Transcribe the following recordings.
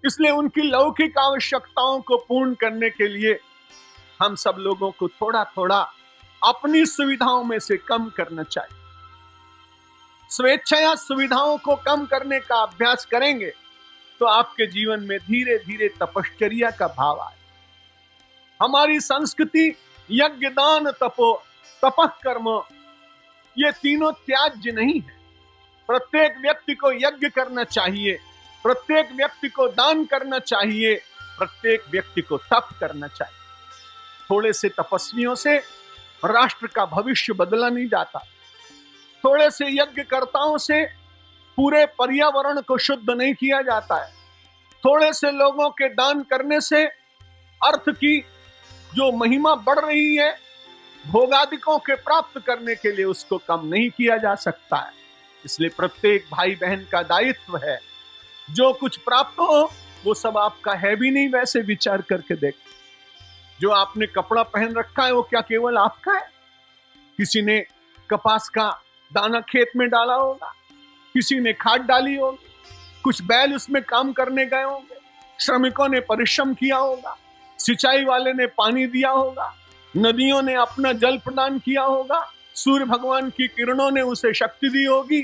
इसलिए उनकी लौकिक आवश्यकताओं को पूर्ण करने के लिए हम सब लोगों को थोड़ा थोड़ा अपनी सुविधाओं में से कम करना चाहिए। स्वेच्छा या सुविधाओं को कम करने का अभ्यास करेंगे तो आपके जीवन में धीरे धीरे तपश्चर्या का भाव आए। हमारी संस्कृति यज्ञ दान तपो तपः कर्म, ये तीनों त्याज्य नहीं है। प्रत्येक व्यक्ति को यज्ञ करना चाहिए, प्रत्येक व्यक्ति को दान करना चाहिए, प्रत्येक व्यक्ति को तप करना चाहिए। थोड़े से तपस्वियों से राष्ट्र का भविष्य बदला नहीं जाता। थोड़े से यज्ञकर्ताओं से पूरे पर्यावरण को शुद्ध नहीं किया जाता है। थोड़े से लोगों के दान करने से अर्थ की जो महिमा बढ़ रही है, भोगादिकों के प्राप्त करने के लिए उसको कम नहीं किया जा सकता है। इसलिए प्रत्येक भाई बहन का दायित्व है, जो कुछ प्राप्त हो वो सब आपका है भी नहीं, वैसे विचार करके देखें। जो आपने कपड़ा पहन रखा है वो क्या केवल आपका है? किसी ने कपास का दाना खेत में डाला होगा, किसी ने खाद डाली होगी, कुछ बैल उसमें काम करने गए होंगे, श्रमिकों ने परिश्रम किया होगा, सिंचाई वाले ने पानी दिया होगा, नदियों ने अपना जल प्रदान किया होगा, सूर्य भगवान की किरणों ने उसे शक्ति दी होगी,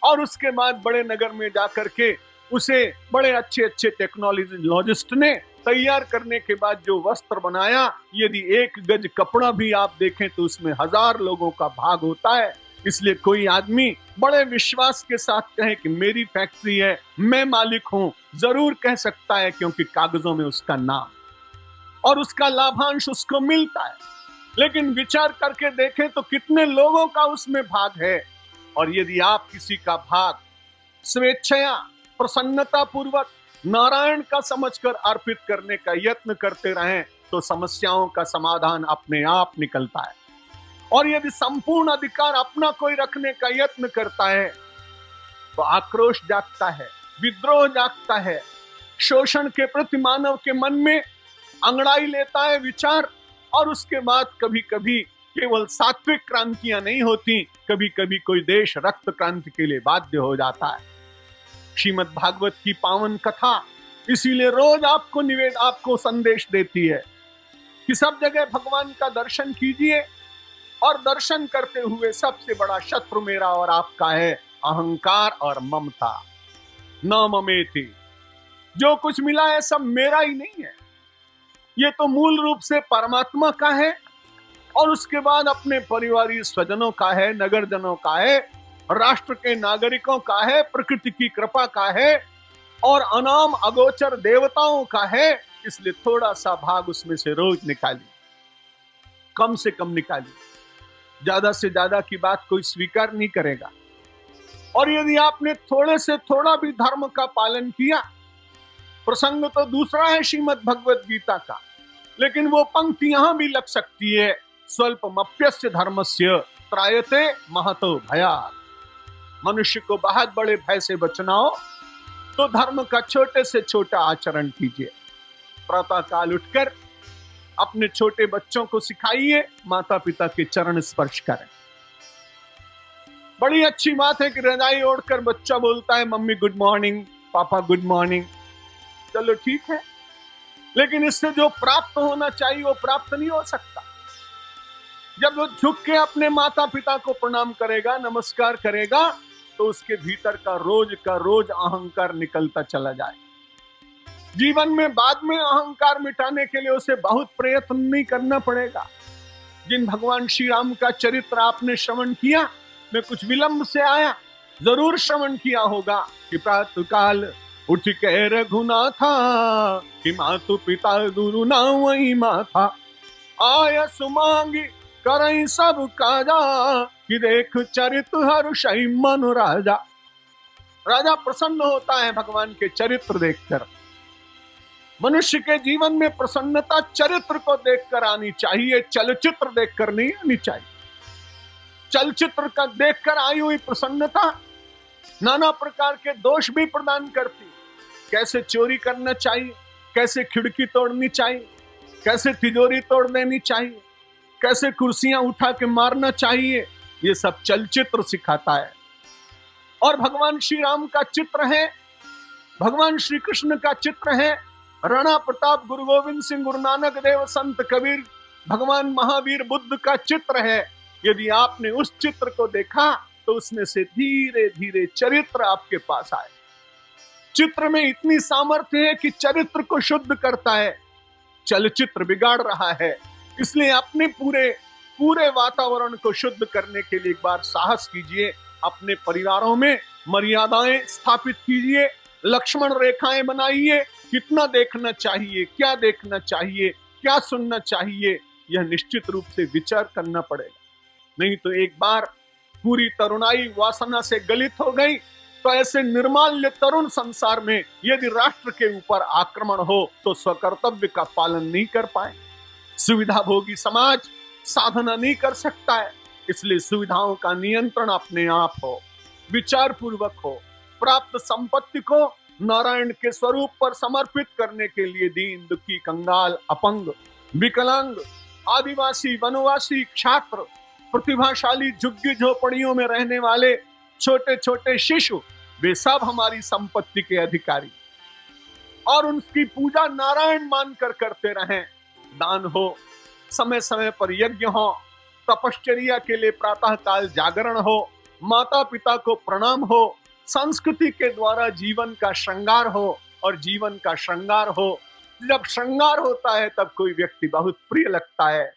और उसके बाद बड़े नगर में जाकर के उसे बड़े अच्छे अच्छे टेक्नोलॉजिस्ट ने तैयार करने के बाद जो वस्त्र बनाया, यदि एक गज कपड़ा भी आप देखें तो उसमें 1000 लोगों का भाग होता है। इसलिए कोई आदमी बड़े विश्वास के साथ कहे कि मेरी फैक्ट्री है, मैं मालिक हूं, जरूर कह सकता है, क्योंकि कागजों में उसका नाम और उसका लाभांश उसको मिलता है। लेकिन विचार करके देखें तो कितने लोगों का उसमें भाग है। और यदि आप किसी का भाग स्वेच्छया प्रसन्नता पूर्वक नारायण का समझकर अर्पित करने का यत्न करते रहें तो समस्याओं का समाधान अपने आप निकलता है। और यदि संपूर्ण अधिकार अपना कोई रखने का यत्न करता है तो आक्रोश जागता है, विद्रोह जागता है, शोषण के प्रति मानव के मन में अंगड़ाई लेता है विचार। और उसके बाद कभी कभी केवल सात्विक क्रांतियां नहीं होती, कभी कभी कोई देश रक्त क्रांति के लिए बाध्य हो जाता है। श्रीमद् भागवत की पावन कथा इसीलिए रोज आपको संदेश देती है कि सब जगह भगवान का दर्शन कीजिए, और दर्शन करते हुए सबसे बड़ा शत्रु मेरा और आपका है अहंकार और ममता। न ममेति, जो कुछ मिला है सब मेरा ही नहीं है, ये तो मूल रूप से परमात्मा का है, और उसके बाद अपने परिवारी स्वजनों का है, नगरजनों का है, राष्ट्र के नागरिकों का है, प्रकृति की कृपा का है, और अनाम अगोचर देवताओं का है। इसलिए थोड़ा सा भाग उसमें से रोज निकालिए, कम से कम निकालिए। ज्यादा से ज्यादा की बात कोई स्वीकार नहीं करेगा। और यदि आपने थोड़े से थोड़ा भी धर्म का पालन किया, प्रसंग तो दूसरा है श्रीमद् भगवत गीता का, लेकिन वो पंक्ति यहां भी लग सकती है, स्वल्पमप्यस्य धर्मस्य त्रायते महतो भयात्। मनुष्य को बहुत बड़े भय से बचना हो तो धर्म का छोटे से छोटा आचरण कीजिए। प्रातः काल उठकर अपने छोटे बच्चों को सिखाइए माता पिता के चरण स्पर्श करें। बड़ी अच्छी बात है कि रजाई ओढ़कर बच्चा बोलता है मम्मी गुड मॉर्निंग, पापा गुड मॉर्निंग, चलो ठीक है, लेकिन इससे जो प्राप्त होना चाहिए वो प्राप्त नहीं हो सकता। जब वो झुक के अपने माता पिता को प्रणाम करेगा, नमस्कार करेगा, तो उसके भीतर का रोज अहंकार निकलता चला जाए। जीवन में बाद में अहंकार मिटाने के लिए उसे बहुत प्रयत्न नहीं करना पड़ेगा। जिन भगवान श्री राम का चरित्र आपने श्रवण किया, मैं कुछ विलंब से आया, जरूर श्रवण किया होगा कि प्रातः काल उठ के रघुनाथा कि मातु पिता गुरु ना वही माथा आय सुमांगी करई सब काजा कि देख चरित हर्षई मनु राजा। राजा प्रसन्न होता है भगवान के चरित्र देखकर। मनुष्य के जीवन में प्रसन्नता चरित्र को देखकर आनी चाहिए, चलचित्र देखकर नहीं आनी चाहिए। चलचित्र का देखकर आई हुई प्रसन्नता नाना प्रकार के दोष भी प्रदान करती। कैसे चोरी करना चाहिए, कैसे खिड़की तोड़नी चाहिए, कैसे तिजोरी तोड़ देनी चाहिए, कैसे कुर्सियां उठा के मारना चाहिए, ये सब चलचित्र सिखाता है। और भगवान श्री राम का चित्र है भगवान श्री कृष्ण का चित्र है, राणा प्रताप, गुरु गोविंद सिंह, गुरु नानक देव, संत कबीर, भगवान महावीर बुद्ध का चित्र है। यदि आपने उस चित्र को देखा तो उसमें से धीरे धीरे चरित्र आपके पास आए। चित्र में इतनी सामर्थ्य है कि चरित्र को शुद्ध करता है, चलचित्र बिगाड़ रहा है। इसलिए अपने पूरे वातावरण को शुद्ध करने के लिए एक बार साहस कीजिए, अपने परिवारों में मर्यादाएं स्थापित कीजिए, लक्ष्मण रेखाएं बनाइए, कितना देखना चाहिए, क्या देखना चाहिए, क्या सुनना चाहिए, यह निश्चित रूप से विचार करना पड़ेगा। नहीं तो एक बार पूरी तरुणाई वासना से गलित हो गई तो ऐसे निर्माल्य तरुण संसार में यदि राष्ट्र के ऊपर आक्रमण हो तो स्वकर्तव्य का पालन नहीं कर पाए। सुविधा भोगी समाज साधना नहीं कर सकता है, इसलिए सुविधाओं का नियंत्रण अपने आप हो, विचार पूर्वक हो, प्राप्त संपत्ति को नारायण के स्वरूप पर समर्पित करने के लिए दीन दुखी, कंगाल, अपंग, विकलांग, आदिवासी, वनवासी, छात्र, प्रतिभाशाली, झुग्गी झोपड़ियों में रहने वाले छोटे छोटे शिशु, वे सब हमारी संपत्ति के अधिकारी, और उनकी पूजा नारायण मानकर करते रहें। दान हो, समय समय पर यज्ञ हो, तपश्चर्या के लिए प्रातः काल जागरण हो, माता पिता को प्रणाम हो, संस्कृति के द्वारा जीवन का श्रृंगार हो, और जीवन का श्रृंगार हो, जब श्रृंगार होता है तब कोई व्यक्ति बहुत प्रिय लगता है।